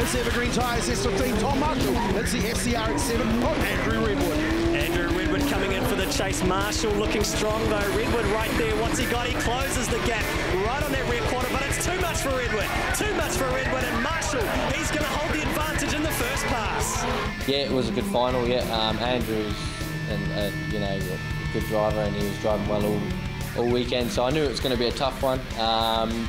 It's Evergreen Tyres S15 Tom Marshall. It's the SCR-7 of Andrew Redwood. Andrew Redwood coming in for the chase. Marshall looking strong though. Redwood right there. What's he got? He closes the gap right on that rear quarter, but it's too much for Redwood. Too much for Redwood, and Marshall, he's going to hold the advantage in the first pass. Yeah, it was a good final. Yeah, Andrew's you know, a good driver, and he was driving well all weekend, so I knew it was going to be a tough one.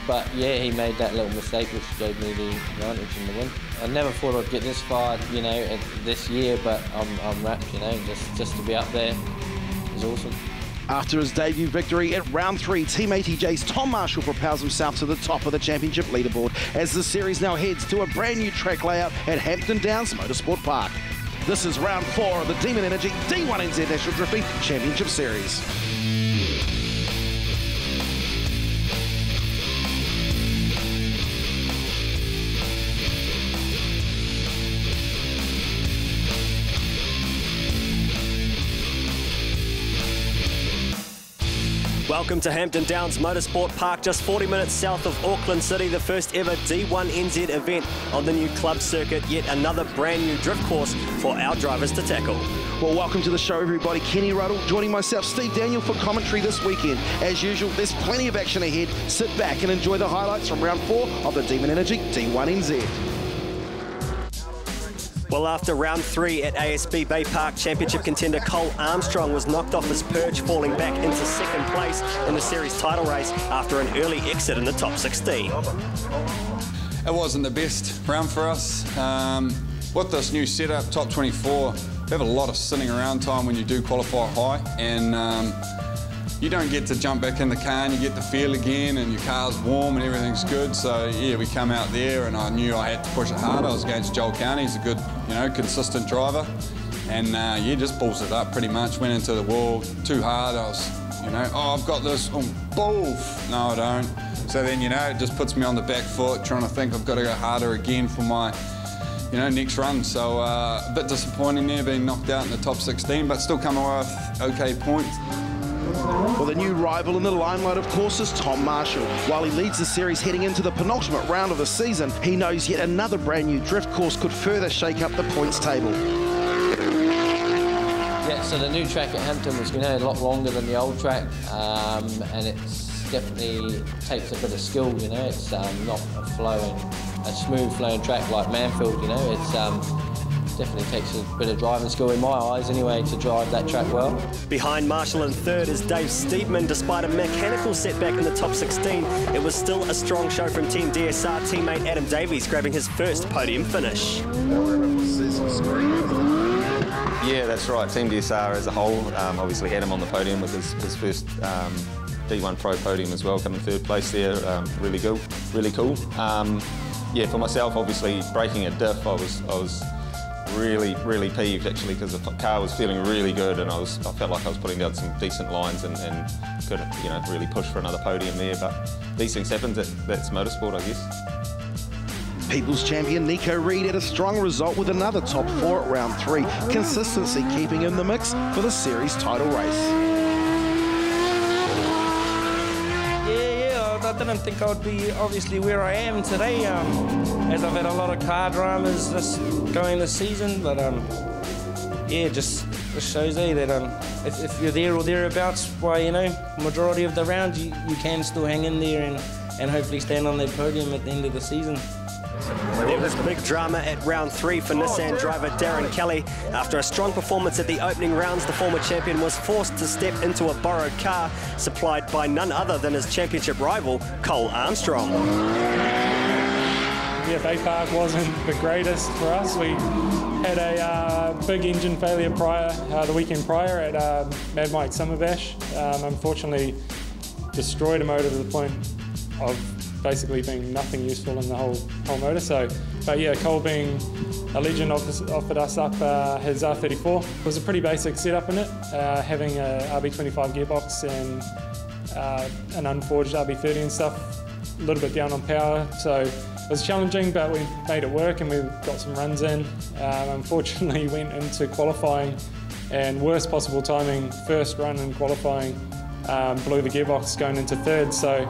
But yeah, he made that little mistake, which gave me the advantage in the win. I never thought I'd get this far, you know, this year, but I'm wrapped, you know, just to be up there is awesome. After his debut victory at round 3, Team ATJ's Tom Marshall propels himself to the top of the championship leaderboard as the series now heads to a brand new track layout at Hampton Motorsport Park. This is round 4 of the D1NZ D1NZ National Drifting Championship Series. Welcome to Hampton Downs Motorsport Park, just 40 minutes south of Auckland City, the first ever D1NZ event on the new club circuit, yet another brand new drift course for our drivers to tackle. Well, welcome to the show, everybody. Kenny Ruddle joining myself, Steve Daniel, for commentary this weekend. As usual, there's plenty of action ahead. Sit back and enjoy the highlights from round 4 of the D1NZ D1NZ. Well, after round 3 at ASB Bay Park, championship contender Cole Armstrong was knocked off his perch, falling back into second place in the series title race after an early exit in the top 16. It wasn't the best round for us. With this new setup, top 24, we have a lot of sitting around time when you do qualify high, and you don't get to jump back in the car and you get the feel again, and your car's warm and everything's good. So yeah, we come out there and I knew I had to push it hard. I was against Joel Carney. He's a good, you know, consistent driver, and yeah, just pulls it up pretty much. Went into the wall too hard. I was, you know, oh, I've got this, oh, boof. No, I don't. So then, you know, it just puts me on the back foot, trying to think I've got to go harder again for my, you know, next run. So a bit disappointing there, being knocked out in the top 16, but still come away with okay points. Well, the new rival in the limelight, of course, is Tom Marshall. While he leads the series heading into the penultimate round of the season, he knows yet another brand new drift course could further shake up the points table. Yeah, so the new track at Hampton was, you know, a lot longer than the old track, and it's definitely takes a bit of skill, you know. It's not a smooth flowing track like Manfield, you know. It's definitely takes a bit of driving skill in my eyes anyway to drive that track well. Behind Marshall in third is Dave Steedman. Despite a mechanical setback in the top 16, it was still a strong show from Team DSR teammate Adam Davies, grabbing his first podium finish. Yeah, that's right. Team DSR as a whole obviously had him on the podium with his first D1 Pro podium as well, coming third place there. Really cool. Yeah, for myself, obviously breaking a diff, I was really peeved actually, because the car was feeling really good, and I felt like I was putting down some decent lines and could, you know, really push for another podium there. But these things happen. That's motorsport, I guess. People's champion Nico Reed had a strong result with another top 4 at round 3. Consistency keeping in the mix for the series title race. I didn't think I would be obviously where I am today, as I've had a lot of car dramas going this season, but yeah, just shows that if you're there or thereabouts by, you know, majority of the round, you can still hang in there and hopefully stand on that podium at the end of the season. There was big drama at round 3 for Nissan driver Darren Kelly. After a strong performance at the opening rounds, the former champion was forced to step into a borrowed car supplied by none other than his championship rival, Cole Armstrong. Yeah, Bay Park wasn't the greatest for us. We had a big engine failure the weekend prior at Mad Mike Summer Bash. Unfortunately, destroyed a motor to the point of basically being nothing useful in the whole motor. So, but yeah, Cole being a legend offered us up his R34. It was a pretty basic setup in it, having a RB25 gearbox and an unforged RB30 and stuff, a little bit down on power. So it was challenging, but we made it work and we got some runs in. Unfortunately, went into qualifying and worst possible timing, first run in qualifying, blew the gearbox going into third. So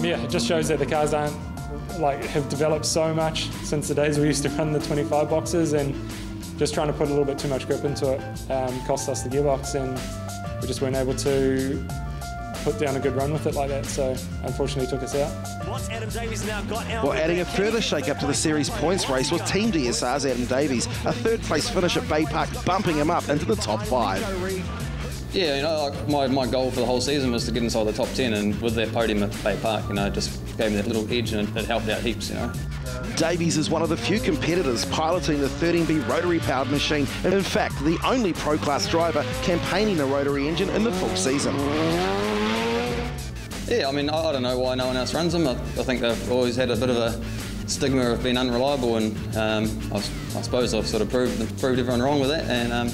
yeah, it just shows that the cars aren't have developed so much since the days we used to run the 25 boxes, and just trying to put a little bit too much grip into it cost us the gearbox, and we just weren't able to put down a good run with it like that, so unfortunately took us out. What's Adam Davies now got out? Well, adding a further shake-up to the series points race was Team DSR's Adam Davies, a third-place finish at Bay Park, bumping him up into the top 5. Yeah, you know, like my goal for the whole season was to get inside the top 10, and with that podium at Bay Park, you know, just gave me that little edge, and it helped out heaps, you know. Davies is one of the few competitors piloting the 13B rotary-powered machine, and in fact, the only pro-class driver campaigning the rotary engine in the full season. Yeah, I mean, I don't know why no one else runs them. I think they've always had a bit of a stigma of being unreliable, and I suppose I've sort of proved everyone wrong with that, and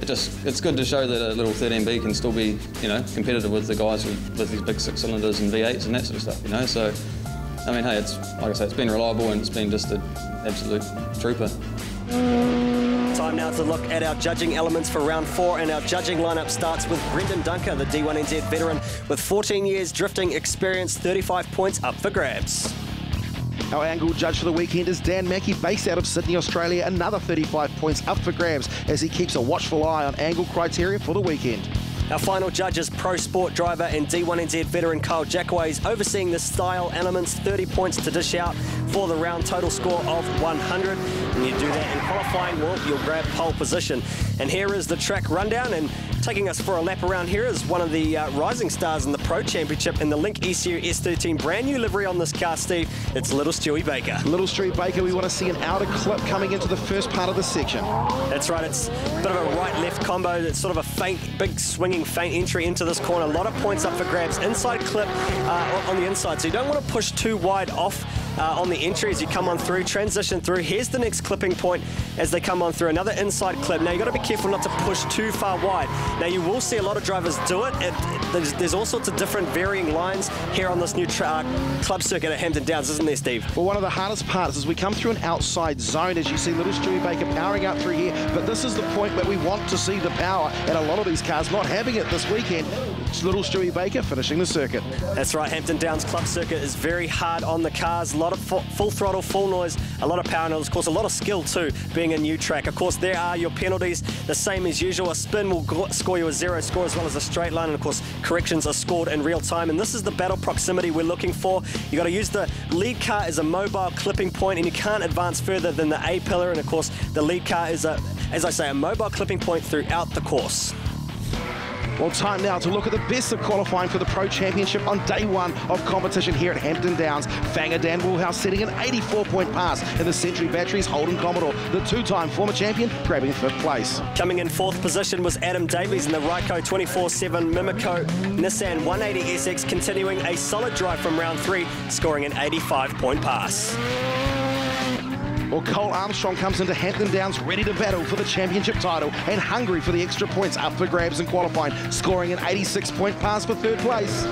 it's good to show that a little 13B can still be, you know, competitive with the guys with these big 6 cylinders and V8s and that sort of stuff, you know. So, I mean, hey, it's like I say, it's been reliable, and it's been just an absolute trooper. Time now to look at our judging elements for round 4, and our judging lineup starts with Brendan Dunker, the D1NZ veteran with 14 years drifting experience, 35 points up for grabs. Our angle judge for the weekend is Dan Mackey, based out of Sydney, Australia, another 35 points up for grabs as he keeps a watchful eye on angle criteria for the weekend. Our final judge is Pro Sport driver and D1NZ veteran Kyle Jackaways, overseeing the style elements, 30 points to dish out for the round total score of 100. When you do that in qualifying, well, you'll grab pole position. And here is the track rundown, and taking us for a lap around here is one of the rising stars in the Pro Championship in the Link ECU S13, brand new livery on this car, Steve. It's Little Stewie Baker. Little Stewie Baker, we want to see an outer clip coming into the first part of the section. That's right, it's a bit of a right-left combo. It's sort of a faint, big swinging faint entry into this corner. A lot of points up for grabs. Inside clip on the inside, so you don't want to push too wide off on the entry as you come on through, transition through. Here's the next clipping point as they come on through. Another inside clip. Now, you've got to be careful not to push too far wide. Now, you will see a lot of drivers do it. There's all sorts of different varying lines here on this new club circuit at Hampton Downs, isn't there, Steve? Well, one of the hardest parts is we come through an outside zone, as you see Little Stewie Baker powering up through here, but this is the point where we want to see the power, and a lot of these cars not having it this weekend. It's Little Stewie Baker finishing the circuit. That's right, Hampton Downs Club Circuit is very hard on the cars. A lot of full throttle, full noise, a lot of power, and of course a lot of skill too, being a new track. Of course, there are your penalties, the same as usual. A spin will score you a 0 score, as well as a straight line, and of course corrections are scored in real time. And this is the battle proximity we're looking for. You got to use the lead car as a mobile clipping point, and you can't advance further than the A pillar. And of course, the lead car is as I say, a mobile clipping point throughout the course. Well, time now to look at the best of qualifying for the Pro Championship on day 1 of competition here at Hampton Downs. Fanger Dan Woolhouse setting an 84-point pass in the Century Batteries Holden Commodore, the 2-time former champion grabbing 5th place. Coming in 4th position was Adam Davies in the Ryco 24/7 Mimico Nissan 180SX, continuing a solid drive from round 3, scoring an 85-point pass. Well, Cole Armstrong comes into Hampton Downs ready to battle for the championship title and hungry for the extra points up for grabs in qualifying, scoring an 86-point pass for 3rd place.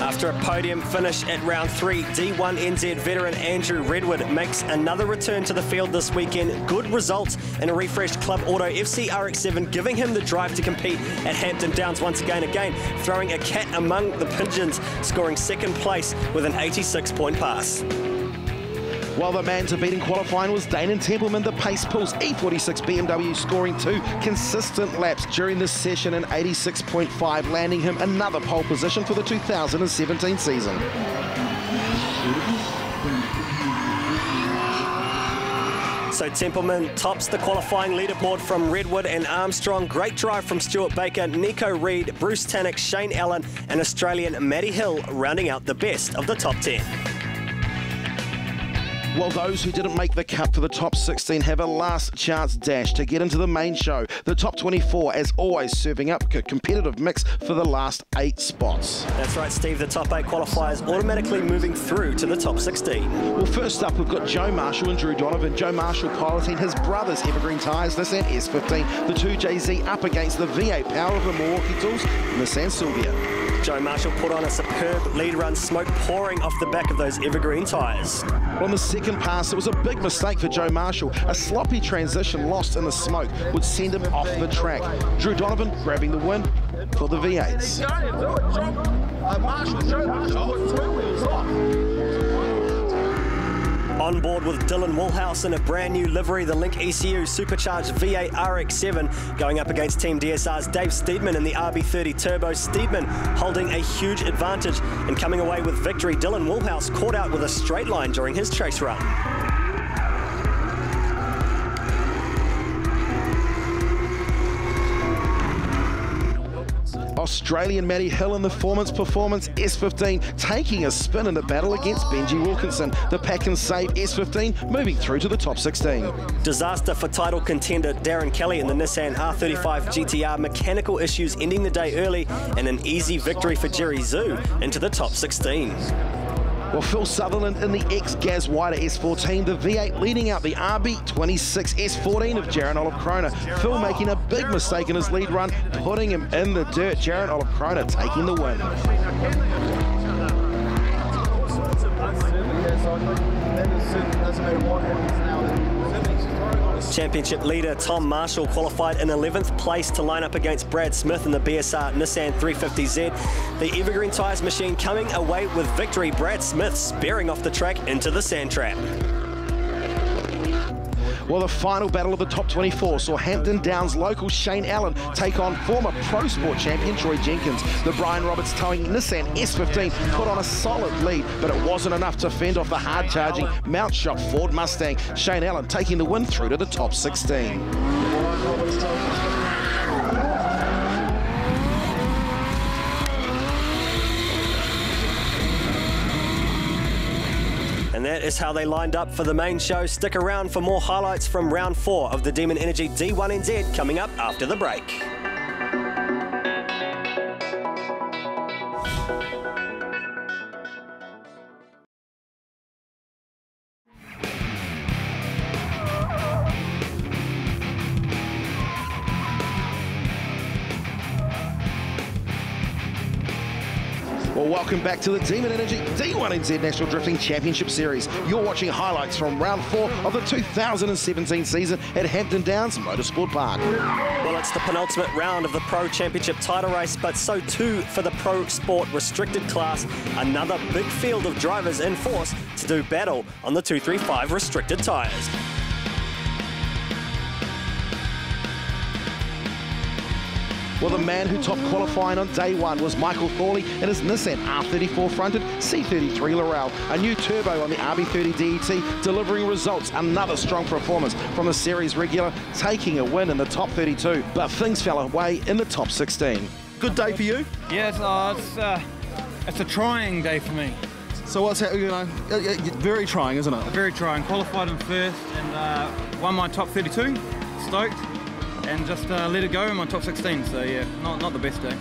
After a podium finish at round 3, D1NZ veteran Andrew Redwood makes another return to the field this weekend. Good results in a refreshed Club Auto FC RX-7, giving him the drive to compete at Hampton Downs once again, throwing a cat among the pigeons, scoring 2nd place with an 86-point pass. While the man to beat in qualifying was Danon Templeman, the Pace Pulse E46 BMW, scoring 2 consistent laps during this session, an 86.5, landing him another pole position for the 2017 season. So Templeman tops the qualifying leaderboard from Redwood and Armstrong. Great drive from Stuart Baker, Nico Reed, Bruce Tannock, Shane Allen and Australian Matty Hill rounding out the best of the top 10. Well, those who didn't make the cut for the top 16 have a last chance dash to get into the main show. The top 24, as always, serving up a competitive mix for the last 8 spots. That's right, Steve. The top 8 qualifiers automatically moving through to the top 16. Well, first up, we've got Joe Marshall and Drew Donovan. Joe Marshall piloting his brother's Evergreen tyres, Nissan S15. The 2JZ up against the V8 power of the Milwaukee Tools, Nissan Sylvia. Joe Marshall put on a superb lead run, smoke pouring off the back of those Evergreen tyres. On the second pass, it was a big mistake for Joe Marshall. A sloppy transition lost in the smoke would send him off the track. Drew Donovan grabbing the win for the V8s. On board with Dylan Woolhouse in a brand new livery, the Link ECU Supercharged V8 RX7 going up against Team DSR's Dave Steedman in the RB30 Turbo. Steedman holding a huge advantage and coming away with victory. Dylan Woolhouse caught out with a straight line during his chase run. Australian Matty Hill in the Performance S15 taking a spin in the battle against Benji Wilkinson. The Pack and Save S15 moving through to the top 16. Disaster for title contender Darren Kelly in the Nissan R35 GTR. Mechanical issues ending the day early and an easy victory for Jerry Zhu into the top 16. Well, Phil Sutherland in the ex-Gaz Wider S14, the V8 leading out the RB26 S14 of Jaron Olive Kroner. Phil making a big mistake in his lead run, putting him in the dirt. Jaron Olive Kroner taking the win. Championship leader Tom Marshall qualified in 11th place to line up against Brad Smith in the BSR Nissan 350Z. The Evergreen Tyres machine coming away with victory. Brad Smith sparing off the track into the sand trap. Well, the final battle of the top 24 saw Hampton Downs local Shane Allen take on former Pro Sport champion Troy Jenkins. The Brian Roberts towing Nissan S15 put on a solid lead, but it wasn't enough to fend off the hard-charging Mount Shop Ford Mustang. Shane Allen taking the win through to the top 16. And that is how they lined up for the main show. Stick around for more highlights from round 4 of the Demon Energy D1NZ coming up after the break. Well, welcome back to the Demon Energy D1NZ National Drifting Championship Series. You're watching highlights from round 4 of the 2017 season at Hampton Downs Motorsport Park. Well, it's the penultimate round of the Pro Championship title race, but so too for the Pro Sport restricted class. Another big field of drivers in force to do battle on the 235 restricted tyres. Well, the man who topped qualifying on day 1 was Michael Thorley in his Nissan R34 fronted C33 Laurel. A new turbo on the RB30 DET, delivering results. Another strong performance from the series regular, taking a win in the top 32. But things fell away in the top 16. Good day for you? Yeah, it's a trying day for me. So what's happening, very trying, isn't it? Very trying. Qualified in first and won my top 32. Stoked. And just let it go in my top 16, so yeah, not the best day.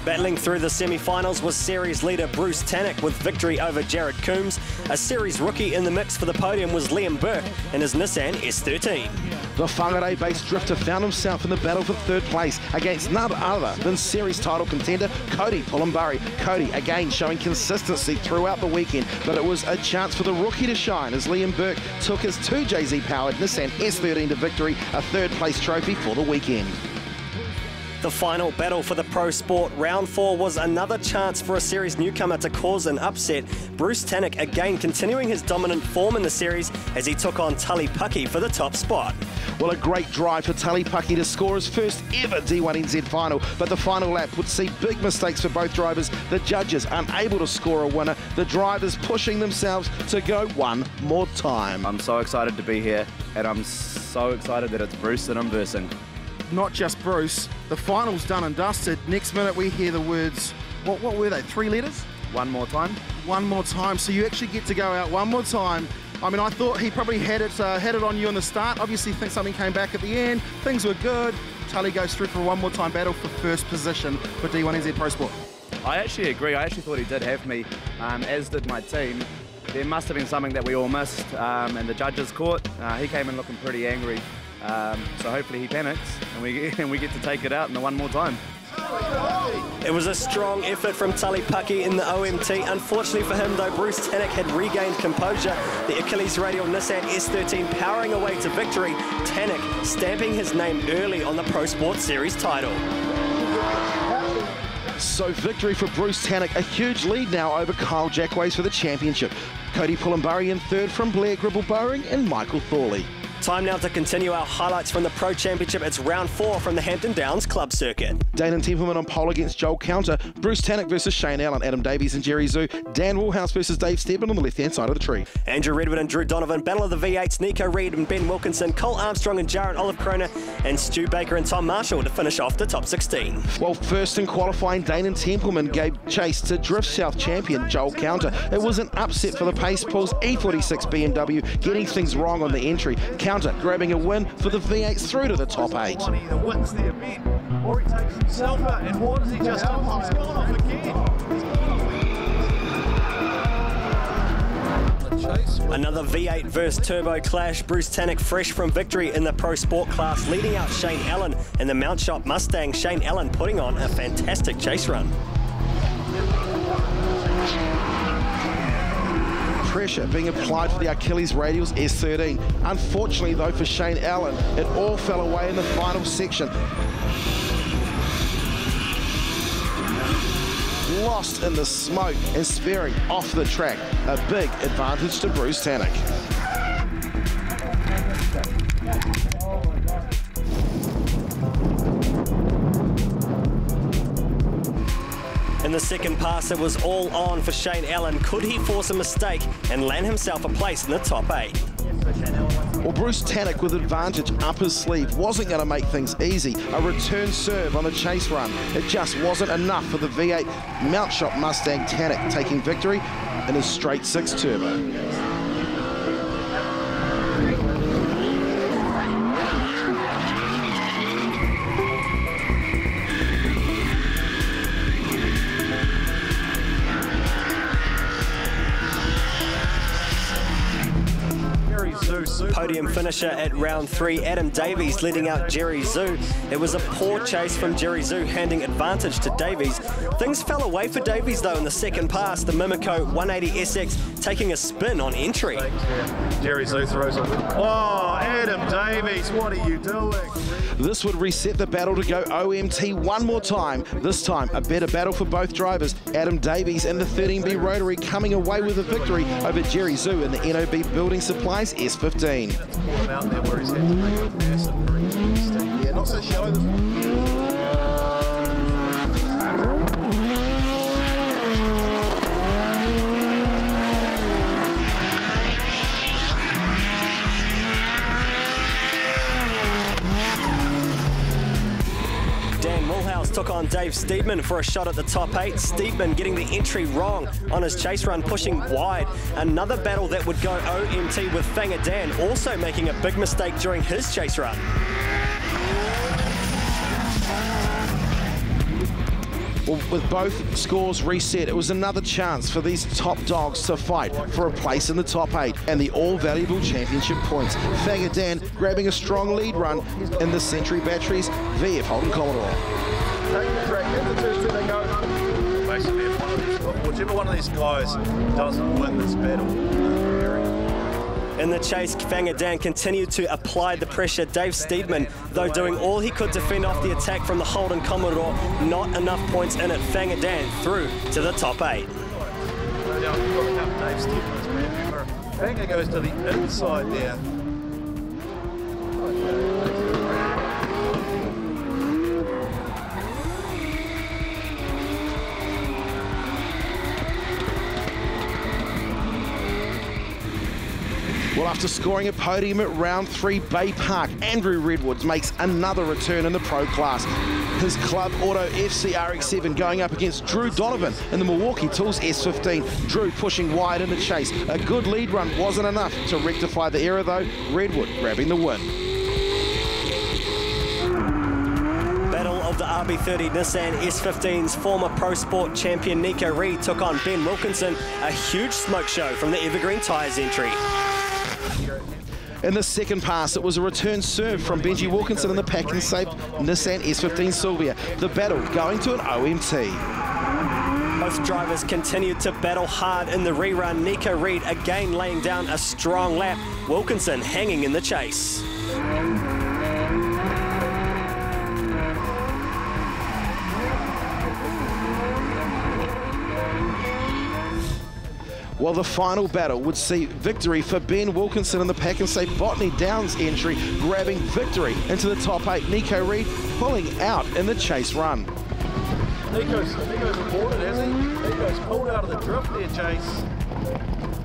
Battling through the semi-finals was series leader Bruce Tannock with victory over Jared Coombs. A series rookie in the mix for the podium was Liam Burke in his Nissan S13. The Whangarei-based drifter found himself in the battle for 3rd place against none other than series title contender Cody Pullenbury. Cody again showing consistency throughout the weekend, but it was a chance for the rookie to shine as Liam Burke took his 2JZ-powered Nissan S13 to victory, a 3rd place trophy for the weekend. The final battle for the Pro Sport round 4 was another chance for a series newcomer to cause an upset. Bruce Tannock again continuing his dominant form in the series as he took on Tully Pucky for the top spot. Well, a great drive for Tully Pucky to score his first ever D1NZ final, but the final lap would see big mistakes for both drivers. The judges unable to score a winner, the drivers pushing themselves to go one more time. I'm so excited to be here, and I'm so excited that it's Bruce that I'm versing. Not just Bruce, the final's done and dusted. Next minute we hear the words, what were they, 3 letters? One more time. One more time, so you actually get to go out one more time. I mean, I thought he probably had it on you in the start. Obviously, think something came back at the end. Things were good. Tully goes through for a one more time battle for first position for D1NZ Pro Sport. I actually agree. I actually thought he did have me, as did my team. There must have been something that we all missed, and the judges caught. He came in looking pretty angry. So hopefully he panics and we get to take it out in the one more time. It was a strong effort from Tully Pucky in the OMT. Unfortunately for him though, Bruce Tannock had regained composure. The Achilles radial Nissan S13 powering away to victory. Tannock stamping his name early on the Pro Sport Series title. So victory for Bruce Tannock, a huge lead now over Kyle Jackways for the championship. Cody Pullenbury in third from Blair Gribble-Bowring and Michael Thorley. Time now to continue our highlights from the Pro Championship. It's round 4 from the Hampton Downs Club Circuit. Danon Templeman on pole against Joel Counter. Bruce Tannock versus Shane Allen, Adam Davies and Jerry Zhu. Dan Woolhouse versus Dave Steadman on the left-hand side of the tree. Andrew Redwood and Drew Donovan, Battle of the V8s, Nico Reed and Ben Wilkinson, Cole Armstrong and Jarrett Olive Kroner, and Stu Baker and Tom Marshall to finish off the top 16. Well, first in qualifying, Danon Templeman gave chase to Drift South champion Joel Counter. It was an upset for the Pace Pools E46 BMW, getting things wrong on the entry. Counter grabbing a win for the V8s through to the top 8. Either wins the event or he takes himself out, and what does he just do? He's gone off again. Another V8 versus Turbo clash. Bruce Tannock fresh from victory in the Pro Sport class, leading out Shane Allen in the Mount Shop Mustang. Shane Allen putting on a fantastic chase run. Pressure being applied for the Achilles Radials S13. Unfortunately, though, for Shane Allen, it all fell away in the final section. Lost in the smoke and sparing off the track. A big advantage to Bruce Tannock. In the second pass, it was all on for Shane Allen. Could he force a mistake and land himself a place in the top 8? Well, Bruce Tannock with advantage up his sleeve wasn't going to make things easy. A return serve on the chase run. It just wasn't enough for the V8 Mount Shop Mustang. Tannock taking victory in his straight 6 turbo. Podium finisher at round 3, Adam Davies leading out Jerry Zhu. It was a poor chase from Jerry Zhu, handing advantage to Davies. Things fell away for Davies though in the second pass, the Mimico 180SX taking a spin on entry. Jerry Zhu throws it. Oh, Adam Davies, what are you doing? This would reset the battle to go OMT one more time. This time, a better battle for both drivers. Adam Davies and the 13B Rotary coming away with a victory over Jerry Zhu in the NOB Building Supplies S15. Out there where he's had to make a massive break. Yeah, not so shallow this one. Took on Dave Steedman for a shot at the top 8. Steedman getting the entry wrong on his chase run, pushing wide. Another battle that would go OMT with Fanger Dan, also making a big mistake during his chase run. Well, with both scores reset, it was another chance for these top dogs to fight for a place in the top 8 and the all-valuable championship points. Fanger Dan grabbing a strong lead run in the Century Batteries VF Holden Commodore. Take the track, in the 2-2 they go. Basically, if whichever one of these guys doesn't win this battle, in the chase, Fanger Dan continued to apply the pressure. Dave Steedman, though, doing all he could to fend off the attack from the Holden Commodore. Not enough points in it. Fanger Dan through to the top 8. Fanger goes to the inside there. Well, after scoring a podium at round 3, Bay Park, Andrew Redwoods makes another return in the pro class. His Club Auto FC RX-7 going up against Drew Donovan in the Milwaukee Tools S15. Drew pushing wide in the chase. A good lead run wasn't enough to rectify the error though. Redwood grabbing the win. Battle of the RB30 Nissan S15's former Pro Sport champion Nico Reed took on Ben Wilkinson. A huge smoke show from the Evergreen Tyres entry. In the second pass, it was a return serve from Benji Wilkinson in the pack and safe Nissan S15 Sylvia. The battle going to an OMT. Both drivers continued to battle hard in the rerun. Nico Reed again laying down a strong lap. Wilkinson hanging in the chase. Well, the final battle would see victory for Ben Wilkinson in the Pack and Say Botany Downs entry, grabbing victory into the top 8. Nico Reed pulling out in the chase run. Nico's aborted, has he? Nico's pulled out of the drift there, Chase.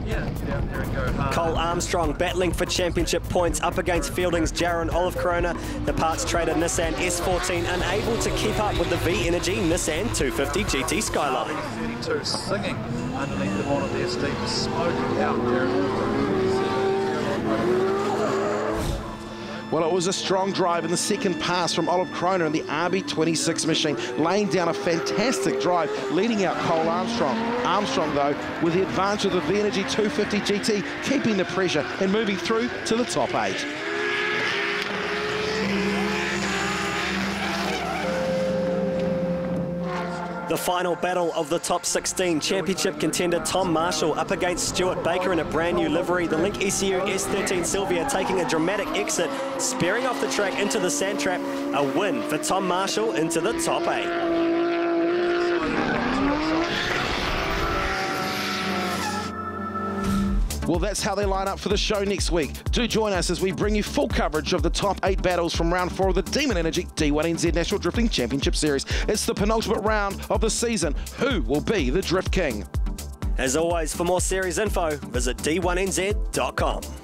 Yeah, get out there and go hard. Cole Armstrong battling for championship points up against Fielding's Jaron Olive Corona. The parts trader Nissan S14 unable to keep up with the V-Energy Nissan 250 GT Skyline. 32 singing underneath the bonnet there, Steve, smoking out there. Well, it was a strong drive in the second pass from Olive Corona in the RB26 machine, laying down a fantastic drive, leading out Cole Armstrong. Armstrong, though, with the advantage of the V-Energy 250 GT, keeping the pressure and moving through to the top 8. The final battle of the top 16, championship contender Tom Marshall up against Stuart Baker in a brand new livery. The Link ECU S13 Sylvia taking a dramatic exit, spearing off the track into the sand trap. A win for Tom Marshall into the top 8. Well, that's how they line up for the show next week. Do join us as we bring you full coverage of the top 8 battles from round 4 of the D1NZ D1NZ National Drifting Championship Series. It's the penultimate round of the season. Who will be the Drift King? As always, for more series info, visit D1NZ.com.